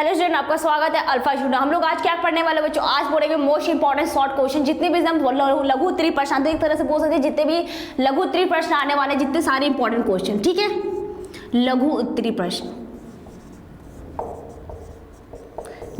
Hello student, आपका स्वागत है अल्फा स्टूडेंट। हम लोग आज क्या पढ़ने वाले बच्चों, आज पढ़ेंगे मोस्ट इंपॉर्टेंट शॉर्ट क्वेश्चन। जितने भी हम लघु उत्तरीय प्रश्न, एक तरह से बोल सकते हैं जितने भी लघु उत्तरीय प्रश्न आने वाले, जितने सारे इंपॉर्टेंट क्वेश्चन, ठीक है। लघु उत्तरीय प्रश्न,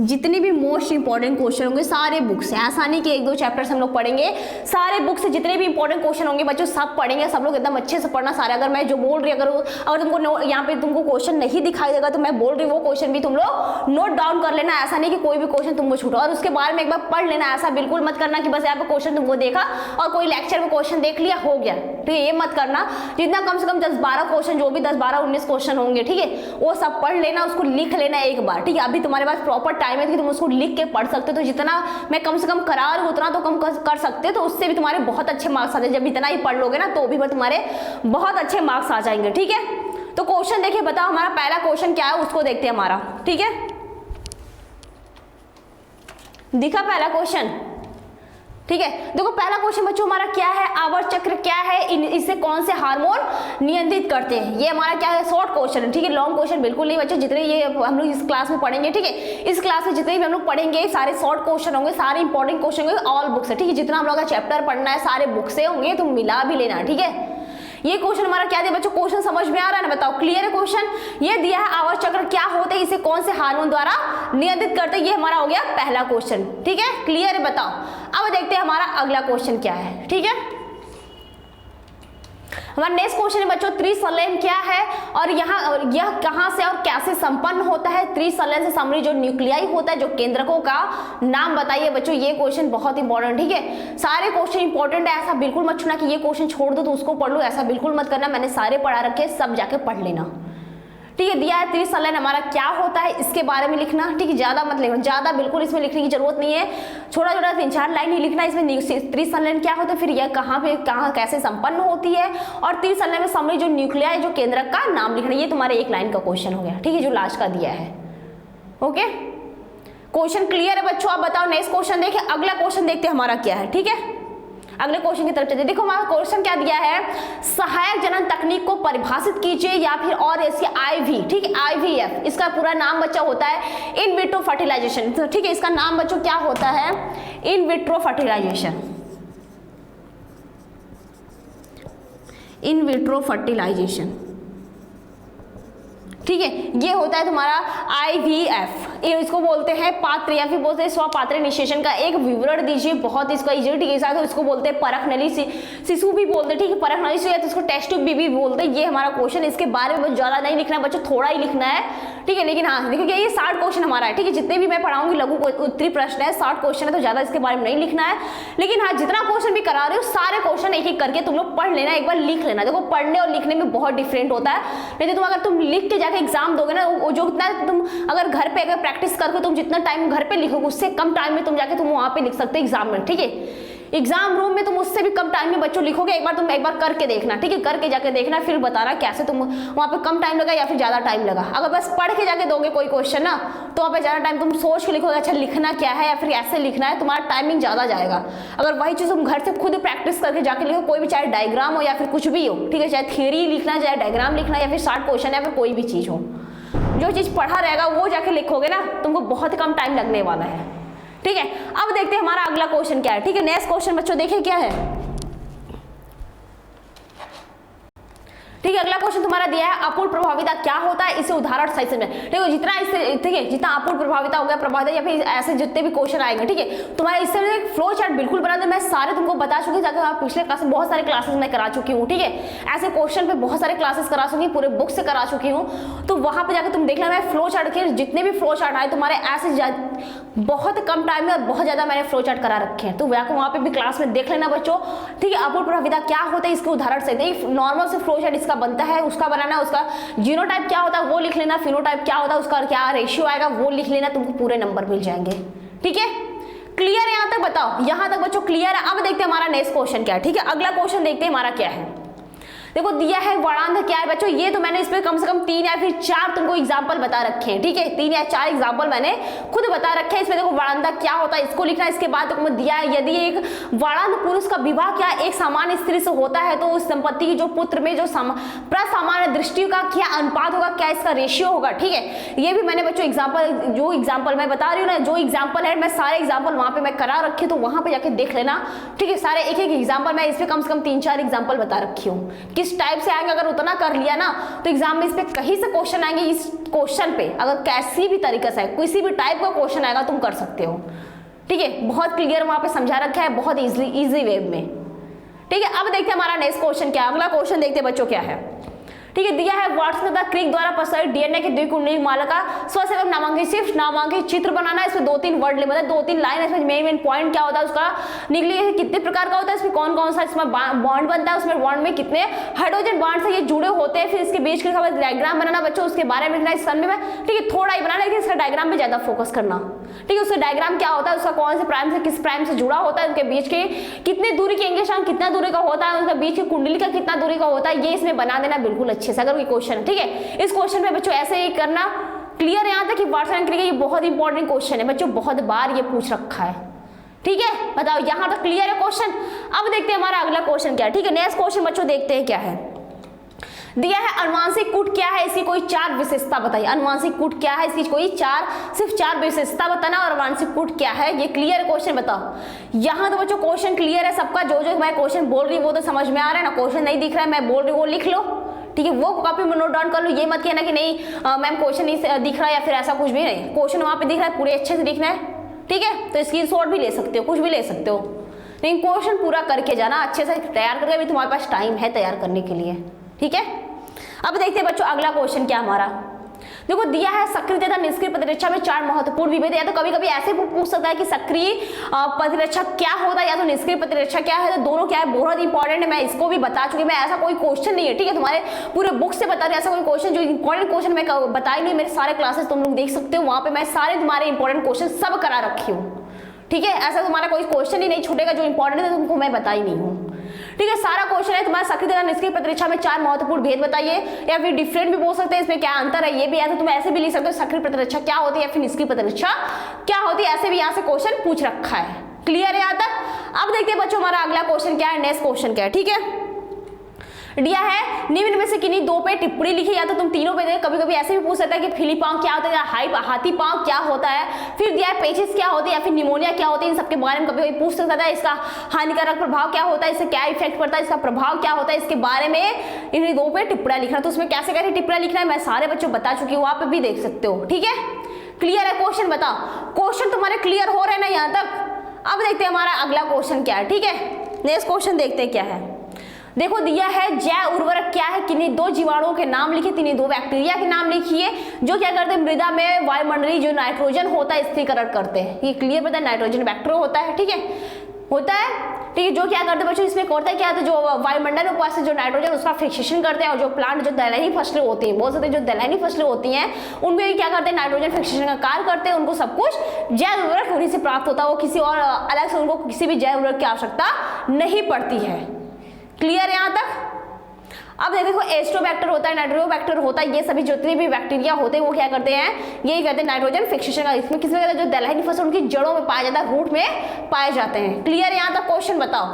जितने भी मोस्ट इंपॉर्टेंट क्वेश्चन होंगे सारे बुक से, ऐसा नहीं कि एक दो चैप्टर्स हम लोग पढ़ेंगे, सारे बुक से जितने भी इंपॉर्टेंट क्वेश्चन होंगे बच्चों सब पढ़ेंगे। सब लोग एकदम अच्छे से पढ़ना सारे। अगर मैं जो बोल रही, अगर तुमको यहाँ पे तुमको क्वेश्चन नहीं दिखाई देगा तो मैं बोल रही वो क्वेश्चन भी तुम लोग नोट डाउन कर लेना। ऐसा नहीं कि कोई भी क्वेश्चन तुमको छूटा, और उसके बारे में एक बार पढ़ लेना। ऐसा बिल्कुल मत करना कि बस यहाँ पे क्वेश्चन तुमको देखा और कोई लेक्चर में क्वेश्चन देख लिया हो गया, ठीक है। ये मत करना। जितना कम से कम 10-12 क्वेश्चन, जो भी 10-12-19 क्वेश्चन होंगे, ठीक है, वो सब पढ़ लेना, उसको लिख लेना एक बार, ठीक है। अभी तुम्हारे पास प्रॉपर टाइम है कि तुम उसको लिख के पढ़ सकते हो। तो जितना मैं कम से कम करा रही हूं उतना तो कम कर सकते हो, तो उससे भी तुम्हारे बहुत अच्छे मार्क्स आते हैं। जब इतना ही पढ़ लोगे ना तो भी तुम्हारे बहुत अच्छे मार्क्स आ जाएंगे, ठीक है। तो क्वेश्चन देखिए, बताओ हमारा पहला क्वेश्चन क्या है, उसको देखते हैं हमारा, ठीक है। दिखा पहला क्वेश्चन, ठीक है। देखो पहला क्वेश्चन बच्चों हमारा क्या है, आवर्त चक्र क्या है, इससे कौन से हार्मोन नियंत्रित करते हैं। ये हमारा क्या है, शॉर्ट क्वेश्चन है, ठीक है। लॉन्ग क्वेश्चन बिल्कुल नहीं बच्चों, जितने ये हम लोग इस क्लास में पढ़ेंगे, ठीक है। इस क्लास में जितने भी हम लोग पढ़ेंगे सारे शॉर्ट क्वेश्चन होंगे, सारे इंपॉर्टेंट क्वेश्चन होंगे, ऑल बुक से, ठीक है। जितना हम लोग का चैप्टर पढ़ना है सारे बुक से होंगे, तुम मिला भी लेना, ठीक है। ये क्वेश्चन हमारा क्या दिया बच्चों, क्वेश्चन समझ में आ रहा है ना, बताओ। क्लियर है क्वेश्चन। ये दिया है आवर्त चक्र क्या होते हैं, इसे कौन से हार्मोन द्वारा नियंत्रित करते हैं। ये हमारा हो गया पहला क्वेश्चन, ठीक है। क्लियर है, बताओ। अब देखते हैं हमारा अगला क्वेश्चन क्या है, ठीक है। हमारा नेक्स्ट क्वेश्चन है बच्चों, त्रिसंलयन क्या है और यह कहां से और कैसे संपन्न होता है। त्रिसंलयन से संबंधित जो न्यूक्लियाई होता है, जो केंद्रकों का नाम बताइए बच्चों। ये क्वेश्चन बहुत इंपॉर्टेंट, ठीक है। सारे क्वेश्चन इंपॉर्टेंट है, ऐसा बिल्कुल मत छूना कि ये क्वेश्चन छोड़ दो तो उसको पढ़ लो, ऐसा बिल्कुल मत करना। मैंने सारे पढ़ा रखे, सब जाके पढ़ लेना, ठीक है। दिया है त्रिसंलयन हमारा क्या होता है, इसके बारे में लिखना, ठीक है। ज्यादा मत लिखना, ज्यादा बिल्कुल इसमें लिखने की जरूरत नहीं है। छोटा छोटा 3-4 लाइन ही लिखना इसमें। त्रिसंलयन क्या होता है, फिर यह कहाँ कैसे संपन्न होती है, और त्रिसंलयन में संबंधित जो न्यूक्लियाई जो केंद्रक का नाम लिखना। ये तुम्हारे एक लाइन का क्वेश्चन हो गया, ठीक है, जो लास्ट का दिया है। ओके, क्वेश्चन क्लियर है बच्चों। आप बताओ नेक्स्ट क्वेश्चन देखिए। अगला क्वेश्चन देखते हैं हमारा क्या है, ठीक है। अगले क्वेश्चन की तरफ चलते। देखो हमारा क्वेश्चन क्या दिया है, सहायक जनन तकनीक को परिभाषित कीजिए, या फिर और ऐसी आईवी, ठीक है, आईवीएफ। इसका पूरा नाम बच्चा होता है इन विट्रो फर्टिलाइजेशन, ठीक है। इसका नाम बच्चों क्या होता है, in vitro fertilisation, in vitro fertilisation, ठीक है। ये होता है तुम्हारा आईवीएफ, इसको बोलते हैं पात्र या फिर बोलते हैं स्वपात्र निषेचन का एक विवरण दीजिए। बहुत इसका इजी, ठीक है। तो इसको बोलते हैं परख नली शिशु भी बोलते हैं, ठीक है। परख नली शिशु या तो इसको टेस्ट ट्यूब भी बोलते हैं। ये हमारा क्वेश्चन, इसके बारे में ज्यादा नहीं लिखना है बच्चों, थोड़ा ही लिखना है, ठीक है। लेकिन हाँ देखिए ये 60 क्वेश्चन हमारा है, ठीक है। जितने भी मैं पढ़ाऊंगी लघु उत्तरीय प्रश्न है, 60 क्वेश्चन है, तो ज्यादा इसके बारे में नहीं लिखना है। लेकिन हाँ जितना क्वेश्चन भी करा रहे हो सारे क्वेश्चन एक एक करके तुम लोग पढ़ लेना, एक बार लिख लेना। देखो पढ़ने और लिखने में बहुत डिफरेंट होता है। नहीं तो अगर तुम लिख के जाके एग्जाम दोगे ना, जो इतना तुम अगर घर पे अगर प्रैक्टिस करके तुम जितना टाइम घर पे लिखोगे उससे कम टाइम में तुम जाके तुम वहां पे लिख सकते हो एग्जाम में, ठीक है। एग्जाम रूम में तुम उससे भी कम टाइम में बच्चों लिखोगे। तुम एक बार करके देखना, ठीक है। करके जाके देखना, फिर बताना कैसे तुम वहां पे कम टाइम लगा या फिर ज्यादा टाइम लगा। अगर बस पढ़ के जाके दोगे कोई क्वेश्चन ना, तो वहां पे ज्यादा टाइम तुम सोच के लिखोगे, अच्छा लिखना क्या है या फिर ऐसे लिखना है, तुम्हारा टाइमिंग ज्यादा जाएगा। अगर वही चीज तुम घर से खुद प्रैक्टिस करके जाके लिखो, कोई भी चाहे डायग्राम हो या फिर कुछ भी हो, ठीक है, चाहे थियरी लिखना, चाहे डायग्राम लिखना या फिर शॉर्ट क्वेश्चन या फिर कोई भी चीज हो, जो चीज पढ़ा रहेगा वो जाके लिखोगे ना, तुमको बहुत कम टाइम लगने वाला है, ठीक है। अब देखते हैं हमारा अगला क्वेश्चन क्या है, ठीक है। नेक्स्ट क्वेश्चन बच्चों देखिए क्या है, ठीक है। अगला क्वेश्चन तुम्हारा दिया है अपूर्ण प्रभाविता क्या होता है, इसे उदाहरण सही से में, ठीक है। जितना इससे, ठीक है, जितना अपूर्ण प्रभाविता हो गया, प्रभाविता या फिर ऐसे जितने भी क्वेश्चन आएंगे, ठीक है, तुम्हारा इससे एक फ्लो चार्ट बिल्कुल बना दो। मैं सारे तुमको बता चुकी हूँ, जाकर पिछले क्लास में बहुत सारे क्लासेस मैं करा चुकी हूँ, ठीक है। ऐसे क्वेश्चन पे बहुत सारे क्लासेस करा चुकी हूँ, पूरे बुक से करा चुकी हूँ। तो वहां पर जाकर तुम देख लेना, मैं फ्लो चार्ट के जितने भी फ्लो चार्ट आए तुम्हारे ऐसे बहुत कम टाइम में और बहुत ज्यादा मैंने फ्लो चार्ट करा रखे हैं, तो वहां पे भी क्लास में देख लेना बच्चों, ठीक है। अपूर्ण प्रभाविता क्या होता है इसके उदाहरण सहित नॉर्मल से फ्लो चार्ट इसका बनता है, उसका बनाना, उसका जीनोटाइप क्या होता है वो लिख लेना, फिनोटाइप क्या होता है उसका क्या रेशियो आएगा वो लिख लेना, तुमको पूरे नंबर मिल जाएंगे, ठीक है। क्लियर है यहाँ तक, बताओ यहाँ तक बच्चों क्लियर है। अब देखते हैं हमारा नेक्स्ट क्वेश्चन क्या है, ठीक है। अगला क्वेश्चन देखते हैं हमारा क्या है, देखो दिया है वर्णांत क्या है बच्चों, ये तो मैंने इसमें कम से कम 3 या फिर 4 तुमको एग्जांपल बता रखे हैं, ठीक है, 3 या 4 एग्जांपल मैंने खुद बता रखे हैं। इसमें देखो वर्णांत क्या होता है इसको लिखना है। इसके बाद तुमको दिया है यदि एक वर्णांत पुरुष का विवाह क्या एक सामान्य स्त्री से होता है तो उस संपत्ति की जो पुत्र में जो प्रसामान्य दृष्टि का क्या अनुपात होगा, क्या इसका रेशियो होगा, ठीक है। ये भी मैंने बच्चों एग्जाम्पल, जो एग्जाम्पल मैं बता रही हूँ ना, जो एग्जाम्पल है मैं सारे एग्जाम्पल वहां पे मैं करा रखी, तो वहां पे जाके देख लेना, ठीक है। सारे एक एक एग्जाम्पल मैं इसमें कम से कम 3-4 एग्जाम्पल बता रखी हूँ, किस टाइप से आएंगे। अगर उतना कर लिया ना तो एग्जाम में इस पे कहीं से क्वेश्चन आएंगे, इस क्वेश्चन पे अगर कैसी भी तरीके से किसी भी टाइप का क्वेश्चन आएगा तुम कर सकते हो, ठीक है। बहुत क्लियर वहां पे समझा रखा है, बहुत इजी वे में, ठीक है। अब देखते हैं हमारा नेक्स्ट क्वेश्चन क्या है। अगला क्वेश्चन देखते हैं बच्चों क्या है, ठीक है। दिया है वाटसन तथा क्रिक द्वारा प्रसारित डीएनए के द्विकुंडली माला का स्वयं नामांकित सिर्फ नामांकित चित्र बनाना है। इसमें 2-3 वर्ड ले, मतलब 2-3 लाइन, इसमें मेन पॉइंट क्या होता है उसका निकलिए, कितने प्रकार का होता है, इसमें कौन कौन सा इसमें बॉन्ड बनता है, उसमें बॉन्ड में कितने हाइड्रोजन बॉन्ड से ये जुड़े होते हैं, फिर इसके बीच के डायग्राम बनाना बच्चों, उसके बारे में लिखना इस सन में, ठीक है। थोड़ा ही बनाना, लेकिन इसका डायग्राम में ज्यादा फोकस करना, ठीक है। उसका डायग्राम क्या होता है, उसका कौन से प्राइम से किस प्राइम से जुड़ा होता है, उनके बीच के कितने दूरी के एंगस्ट्रॉम कितना दूरी का होता है, उनके बीच की कुंडली का कितना दूरी का होता है, ये इसमें बना देना बिल्कुल अच्छे से, अगर कोई क्वेश्चन, ठीक है। इस क्वेश्चन पे बच्चों ऐसे ही करना। क्लियर है यहाँ तक कि वाटसन क्रिक, ये बहुत इंपॉर्टेंट क्वेश्चन है बच्चों, बहुत बार ये पूछ रखा है, ठीक है। बताओ यहाँ तक क्लियर है क्वेश्चन। अब देखते हैं हमारा अगला क्वेश्चन क्या है, ठीक है। नेक्स्ट क्वेश्चन बच्चों देखते हैं क्या है। दिया है अनुवांशिक कूट क्या है, इसकी कोई 4 विशेषता बताइए। अनुवांशिक कूट क्या है, इसकी कोई सिर्फ 4 विशेषता बताना, और अनुवांशिक कूट क्या है ये क्लियर क्वेश्चन बताओ। यहाँ तो बच्चों क्वेश्चन क्लियर है सबका, जो जो मैं क्वेश्चन बोल रही हूँ वो तो समझ में आ रहा है ना, क्वेश्चन नहीं दिख रहा है मैं बोल रही हूँ वो लिख लो, ठीक है। वो कॉपी में नोट डाउन कर लो, ये मत कहना कि नहीं मैम क्वेश्चन नहीं दिख रहा है या फिर ऐसा कुछ भी नहीं, क्वेश्चन वहाँ पे दिख रहा है, पूरे अच्छे से दिखना है, ठीक है। तो स्क्रीनशॉट भी ले सकते हो, कुछ भी ले सकते हो, लेकिन क्वेश्चन पूरा करके जाना, अच्छे से तैयार करके, अभी तुम्हारे पास टाइम है तैयार करने के लिए, ठीक है। अब देखते हैं बच्चों अगला क्वेश्चन क्या हमारा। देखो दिया है सक्रिय तथा निष्क्रिय प्रतिरक्षा में 4 महत्वपूर्ण विभेद, या तो कभी कभी ऐसे पूछ सकता है कि सक्रिय प्रतिरक्षा क्या होता है या तो निष्क्रिय प्रतिरक्षा क्या है, तो दोनों क्या है बहुत इंपॉर्टेंट है, मैं इसको भी बता चुकी, मैं ऐसा कोई क्वेश्चन नहीं है, ठीक है, तुम्हारे पूरे बुक से बता रही ऐसा कोई क्वेश्चन जो इंपॉर्टेंट क्वेश्चन मैं बताई नहीं, मेरे सारे क्लासेस तुम लोग देख सकते हो, वहां पे मैं सारे तुम्हारे इंपॉर्टेंट क्वेश्चन सब करा रखी हूँ, ठीक है। ऐसा तुम्हारा कोई क्वेश्चन ही नहीं छूटेगा जो इंपॉर्टेंट है तुमको मैं बताई नहीं हूँ, ठीक है। सारा क्वेश्चन है तुम्हारा सक्रिय तथा निष्क्रिय प्रतिरक्षा में 4 महत्वपूर्ण भेद बताइए, या फिर डिफरेंट भी बोल सकते हैं, इसमें क्या अंतर है ये भी है, तो तुम ऐसे भी लिख सकते हो सक्रिय प्रतिरक्षा क्या होती है या फिर निष्क्रिय प्रतिरक्षा क्या होती है, ऐसे भी यहाँ से क्वेश्चन पूछ रखा है। क्लियर है यहाँ तक। अब देखते हैं बच्चों हमारा अगला क्वेश्चन क्या है, नेक्स्ट क्वेश्चन क्या है, ठीक है। दिया है निम्न में से किन्हीं 2 पे टिप्पणी लिखी, या तो तुम तीनों पे दे, कभी कभी ऐसे भी पूछ सकता है कि फिली पांव क्या होता है या हाथी पांव क्या होता है, फिर दिया है पेचिस क्या होती है या फिर निमोनिया क्या होती है, इन सबके बारे में कभी कभी पूछ सकता है। इसका हानिकारक प्रभाव क्या होता है, इससे क्या इफेक्ट पड़ता है, इसका प्रभाव क्या होता है, इसके बारे में इन्हीं 2 पे टिप्पणी लिखना। तो उसमें कैसे कैसे टिप्पणी लिखना है मैं सारे बच्चों बता चुकी हूँ, आप भी देख सकते हो, ठीक है। क्लियर है क्वेश्चन, बताओ क्वेश्चन तुम्हारे क्लियर हो रहे हैं ना यहाँ तक। अब देखते हैं हमारा अगला क्वेश्चन क्या है, ठीक है। नेक्स्ट क्वेश्चन देखते हैं क्या है। देखो दिया है जैव उर्वरक क्या है, किन्हीं 2 जीवाणुओं के नाम लिखिए, किन्हीं 2 बैक्टीरिया के नाम लिखिए जो क्या करते हैं मृदा में वायुमंडलीय जो नाइट्रोजन होता है स्थिरीकरण करते हैं। ये क्लियर पता है, नाइट्रोजन बैक्टीरिया होता है, ठीक है, होता है, ठीक है। जो क्या करते हैं बच्चों इसमें करता है क्या है, तो जो वायुमंडल में ऊपर से जो नाइट्रोजन उसका फिक्सेशन करते हैं, और जो प्लांट जो दलहनी फसलें होती हैं, बोल सकते हैं जो दलहनी फसलें होती हैं उनमें भी क्या करते हैं नाइट्रोजन फिक्सेशन का कार्य करते हैं, उनको सब कुछ जैव उर्वरक उन्हीं से प्राप्त होता है, वो किसी और अलग से उनको किसी भी जैव उर्वरक की आवश्यकता नहीं पड़ती है। क्लियर है यहाँ तक। अब देखो एस्ट्रोबैक्टर होता है, नाइट्रोबैक्टर होता है, ये सभी जितने भी बैक्टीरिया होते हैं वो क्या करते हैं, यही करते हैं नाइट्रोजन फिक्सेशन का। इसमें किसमें करते हैं, जो दलहनी फसल उनकी जड़ों में पाया जाता है, रूट में पाए जाते हैं। क्लियर यहाँ तक क्वेश्चन बताओ।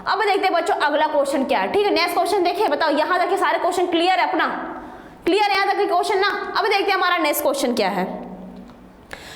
अब देखते हैं बच्चों अगला क्वेश्चन क्या है, ठीक है। नेक्स्ट क्वेश्चन देखिए, बताओ यहाँ तक के सारे क्वेश्चन क्लियर है अपना, क्लियर है यहाँ तक के क्वेश्चन ना। अब देखते हैं हमारा नेक्स्ट क्वेश्चन क्या है।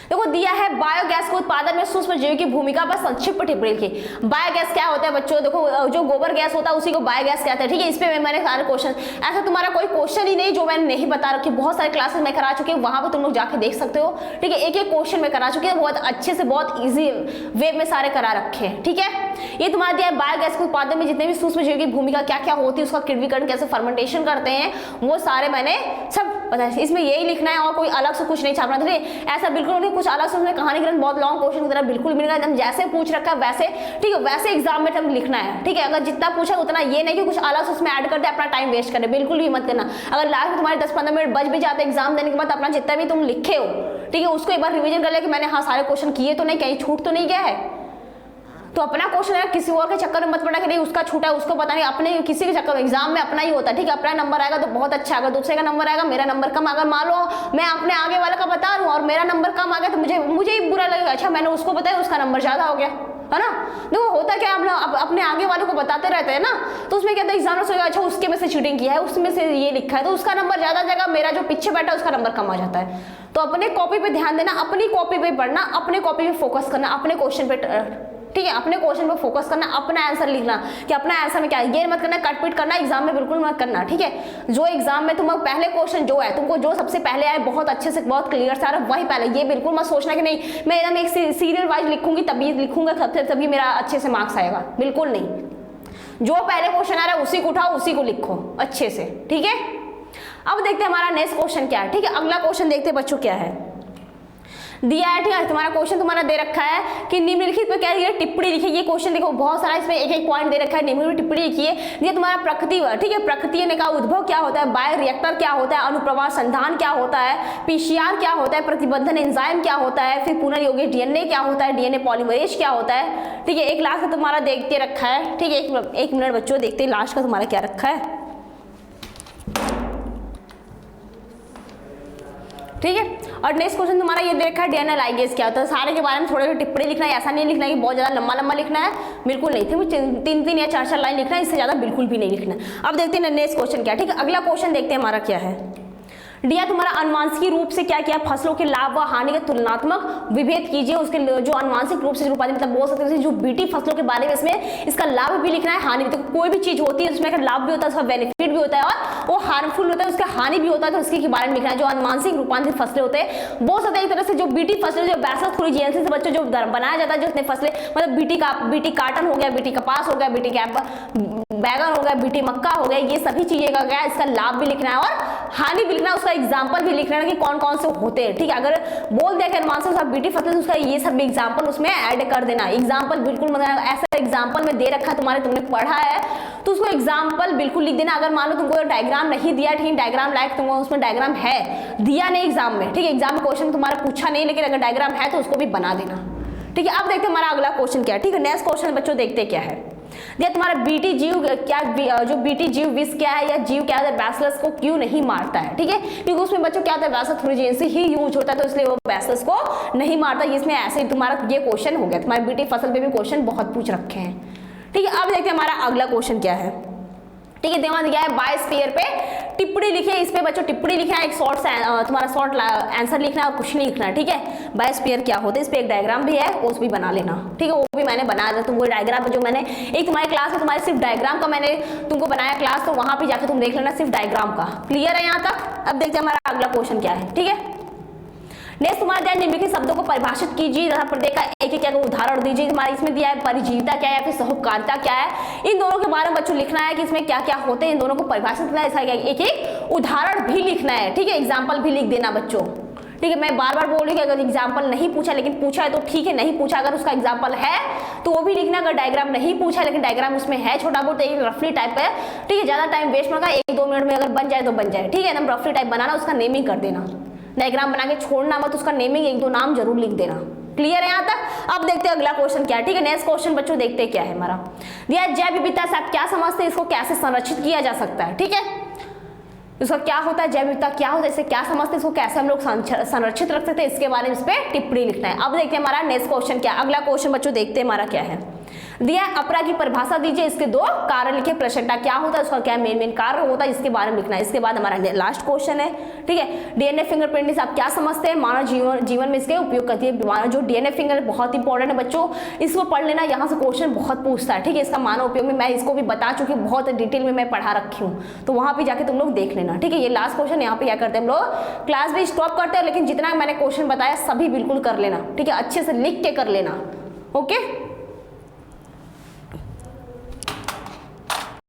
देखो दिया है बायोगैस के उत्पादन में सूक्ष्म जीव की भूमिका पर संक्षिप्त टिप्पणी लिखी। बायोगैस क्या होता है बच्चों, देखो जो गोबर गैस होता है उसी को बायोगैस कहते हैं, ठीक है। इस पे मैंने सारे क्वेश्चन, ऐसा तुम्हारा कोई क्वेश्चन ही नहीं जो मैंने नहीं बता रखी, बहुत सारे क्लासेस में करा चुकी हूँ, वहां पर तुम लोग जाके देख सकते हो, ठीक है। एक एक क्वेश्चन में करा चुकी है, बहुत अच्छे से बहुत ईजी वे में सारे करा रखे हैं, ठीक है। ये तुम्हारा दिया है बायोगैस के उत्पादन में जितने भी सूक्ष्म जीव की भूमिका क्या क्या होती है, उसका किण्वीकरण कैसे फर्मेंटेशन करते हैं, वो सारे मैंने सब बताया। इसमें यही लिखना है और कोई अलग से कुछ नहीं छापना, ठीक है। ऐसा बिल्कुल नहीं कुछ अलग से उसमें कहानी ग्रंथ बहुत लॉन्ग क्वेश्चन की तरह बिल्कुल मिलेगा, एकदम जैसे पूछ रखा है वैसे, ठीक है, वैसे एग्जाम में तुम लिखना है, ठीक है। अगर जितना पूछा उतना, ये नहीं कि कुछ अलग से उसमें ऐड कर दे अपना टाइम वेस्ट करे, बिल्कुल भी मत करना। अगर लास्ट में तुम्हारे 10-15 मिनट बच भी जाते एग्जाम देने के बाद, अपना जितना भी तुम लिखे हो, ठीक है, उसको एक बार रिविजन कर ले कि मैंने हाँ सारे क्वेश्चन किए तो नहीं, कहीं छूट तो नहीं गया है, तो अपना क्वेश्चन है, किसी और के चक्कर में मत पड़ा कि नहीं उसका छूटा है उसको पता नहीं, अपने किसी के चक्कर में, एग्जाम में अपना ही होता है, ठीक है। अपना नंबर आएगा तो बहुत अच्छा, अगर दूसरे का नंबर आएगा, मेरा नंबर कम, अगर मान लो मैं अपने आगे वाले का बता रहा हूँ और मेरा नंबर कम आ गया तो मुझे ही बुरा लगेगा, अच्छा मैंने उसको बताया उसका नंबर ज्यादा हो गया, है ना। देखो होता क्या, हम लोग अपने आगे वाले को बताते रहते हैं ना, तो उसमें क्या होता है एग्जामिनर सोचेगा अच्छा उसके में से चीटिंग किया है, उसमें से ये लिखा है, तो उसका नंबर ज्यादा जाएगा, मेरा जो पीछे बैठा है उसका नंबर कम आ जाता है। तो अपने कॉपी पे ध्यान देना, अपनी कॉपी पे पढ़ना, अपने कॉपी पे फोकस करना, अपने क्वेश्चन पे, ठीक है, अपने क्वेश्चन पे फोकस करना, अपना आंसर लिखना कि अपना आंसर में क्या है, ये मत करना कटपीट करना, एग्जाम में बिल्कुल मत करना, ठीक है। जो एग्जाम में तुम पहले क्वेश्चन जो है तुमको जो सबसे पहले आए बहुत अच्छे से बहुत क्लियर से आ रहा वही पहले, ये बिल्कुल मत सोचना कि नहीं मैं एकदम एक सीरियल वाइज लिखूंगी तभी लिखूंगा तभी मेरा अच्छे से मार्क्स आएगा, बिल्कुल नहीं। जो पहले क्वेश्चन आ रहा है उसी को उठाओ, उसी को लिखो अच्छे से, ठीक है। अब देखते हैं हमारा नेक्स्ट क्वेश्चन क्या है, ठीक है। अगला क्वेश्चन देखते हैं बच्चों क्या है, दिया है, ठीक है। तुम्हारा क्वेश्चन तुम्हारा दे रखा है कि निम्नलिखित पे क्या है, टिप्पणी लिखिए। ये क्वेश्चन देखो बहुत सारा, इसमें एक एक पॉइंट दे रखा है, निम्नलिखित टिप्पणी लिखिए। ये तुम्हारा प्रकृति, ठीक है, प्रकृति ने कहा उद्भव क्या होता है, बायो रिएक्टर क्या होता है, अनुप्रवाह संधान क्या होता है, पीसीआर क्या होता है, प्रतिबंधन एंजाइम क्या होता है, फिर पुनर्योगी डीएनए क्या होता है, डीएनए पॉलीमरेज क्या होता है, ठीक है। एक लास्ट का तुम्हारा देखते रखा है, ठीक है। एक मिनट बच्चों देखते हैं लास्ट का तुम्हारा क्या रखा है, ठीक है। और नेक्स्ट क्वेश्चन तुम्हारा ये देखा है डीएनए लाइगेज क्या होता है। सारे के बारे में थोड़े टिप्पणी लिखना है, ऐसा नहीं लिखना है कि बहुत ज्यादा लंबा लंबा लिखना है, बिल्कुल नहीं, ठीक, 3 या 4 लाइन लिखना है, इससे ज्यादा बिल्कुल भी नहीं लिखना है। अब देखते हैं नेक्स्ट क्वेश्चन क्या है, ठीक है। अगला क्वेश्चन देखते हैं हमारा क्या है, दिया तुम्हारा अनुवांशिक रूप से क्या किया, फसलों के लाभ व हानि का तुलनात्मक विभेद कीजिए। उसके जो अनुवांशिक रूप से रूपांतरित मतलब बोल सकते हैं जो बीटी फसलों के बारे में, इसमें इसका लाभ भी लिखना है, हानि भी। तो कोई भी चीज होती है उसमें अगर लाभ भी होता है उसका बेनिफिट भी होता है और वो हार्मफुल होता है उसका हानि भी होता है, तो उसके बारे में लिखना है। जो अनुवांशिक रूपांतरित फसलें होते हैं बोल सकते हैं एक तरह से जो बीटी फसलें, जो बैसल थ्रोजेंसिस से बच्चों जो बनाया जाता है, जो उसने फसलें मतलब बीटी काटन हो गया, बीटी कपास हो गया, बीटी बैगन हो गया, बीटी मक्का हो गया, ये सभी चीजें का गया, इसका लाभ भी लिखना है और हानि भी लिखना है, उसका एग्जाम्पल भी लिखना है कि कौन कौन से होते हैं, ठीक है। अगर बोल दिया कि अनुवांशिक बीटी फसल उसका ये सब एग्जाम्पल उसमें ऐड कर देना। एग्जाम्पल बिल्कुल मतलब ऐसा एग्जाम्पल में दे रखा है तुम्हारे, तुमने पढ़ा है तो उसको एग्जाम्पल बिल्कुल लिख देना। अगर मान लो तुमको डायग्राम नहीं दिया, ठीक, डायग्राम लाइक तुमको उसमें डायग्राम है दिया नहीं एग्जाम में, ठीक है, एग्जाम में क्वेश्चन तुम्हारा पूछा नहीं, लेकिन अगर डायग्राम है तो उसको भी बना देना, ठीक है। अब देखते हैं हमारा अगला क्वेश्चन क्या है, ठीक है। नेक्स्ट क्वेश्चन बच्चों देखते क्या है, ये तुम्हारा बीटी जीव क्या, जो बीटी जीव विष क्या है या जीव क्या है, बैसिलस को क्यों नहीं मारता है, ठीक है, क्योंकि उसमें बच्चों क्या होता है बैसिलस थ्रोजेंसिस ही यूज होता है, तो इसलिए वो बैसिलस को नहीं मारता। इसमें ऐसे तुम्हारा ये क्वेश्चन हो गया, तुम्हारे बीटी फसल पे भी क्वेश्चन बहुत पूछ रखे हैं, ठीक है। अब देखते हैं हमारा अगला क्वेश्चन क्या है, ठीक है। देवा दिया है बायोस्फीयर पे टिप्पणी लिखिए। इस पे बच्चों टिप्पणी लिखना है, एक शॉर्ट तुम्हारा शॉर्ट आंसर लिखना है और कुछ नहीं लिखना है, ठीक है। बायोस्फीयर क्या होता है, इस पे एक डायग्राम भी है, उस भी बना लेना, ठीक है। वो भी मैंने बनाया था, तुमको डायग्राम जो मैंने एक तुम्हारे क्लास में तुम्हारे सिर्फ डायग्राम का मैंने तुमको बनाया क्लास, तो वहां पे जाकर तुम देख लेना सिर्फ डायग्राम का। क्लियर है यहाँ तक। अब देखते हैं हमारा अगला क्वेश्चन क्या है, ठीक है। नेक्स्ट तुम्हारा निम्नलिखित शब्दों को परिभाषित कीजिए तथा प्रत्येक का एक एक उदाहरण दीजिए। तुम्हारा इसमें दिया है परिजीविता क्या है या फिर सहुकारिता क्या है, इन दोनों के बारे में बच्चों लिखना है कि इसमें क्या क्या होते हैं, इन दोनों को परिभाषित करना है, इसका एक एक उदाहरण भी लिखना है, ठीक है। एग्जाम्पल भी लिख देना बच्चों, ठीक है। मैं बार बार बोल रही हूँ कि अगर एग्जाम्पल नहीं पूछा लेकिन पूछा है तो ठीक है, नहीं पूछा अगर उसका एग्जाम्पल है तो वो भी लिखना। अगर डायग्राम नहीं पूछा लेकिन डायग्राम उसमें है छोटा बहुत एक रफली टाइप है, ठीक है, ज्यादा टाइम वेस्ट मत, 1-2 मिनट में अगर बन जाए तो बन जाए, ठीक है। एकदम रफली टाइप बनाना, उसका नेमिंग कर देना, डायग्राम बना के छोड़ना मत, उसका नेमिंग 1-2 नाम जरूर लिख देना। क्लियर है यहाँ तक। अब देखते हैं अगला क्वेश्चन क्या है, ठीक है। नेक्स्ट क्वेश्चन बच्चों देखते हैं क्या है हमारा, दिया जैव विविधता से आप क्या समझते हैं, इसको कैसे संरक्षित किया जा सकता है, ठीक है। इसका क्या होता है, जैव विविधता क्या होता है, इससे क्या समझते हैं, इसको कैसे हम लोग संरक्षित रख सकते हैं, इसके बारे में इस पे टिप्पणी लिखना है। अब देखते हैं हमारा नेक्स्ट क्वेश्चन क्या, अगला क्वेश्चन बच्चों देखते हैं हमारा क्या है, दिया अपरा की परिभाषा दीजिए, इसके 2 कारण लिखे। प्रश्नता क्या होता है, उसका क्या मेन कार्य होता है, इसके बारे में लिखना है। इसके बाद हमारा लास्ट क्वेश्चन है, ठीक है। डीएनए फिंगरप्रिंटिंग आप क्या समझते हैं, मानव जीवन में इसके उपयोग करती है। जो डीएनए फिंगर बहुत इंपॉर्टेंट है बच्चों, इसको पढ़ लेना, यहाँ से क्वेश्चन बहुत पूछता है, ठीक है। इसका मानव उपयोग में मैं इसको भी बता चुकी हूँ, बहुत डिटेल में मैं पढ़ा रखी हूँ, तो वहाँ पे जाके तुम लोग देख लेना, ठीक है। ये लास्ट क्वेश्चन यहाँ पे क्या करते हैं हम लोग क्लास भी स्टॉप करते हैं, लेकिन जितना मैंने क्वेश्चन बताया सभी बिल्कुल कर लेना, ठीक है, अच्छे से लिख के कर लेना, ओके।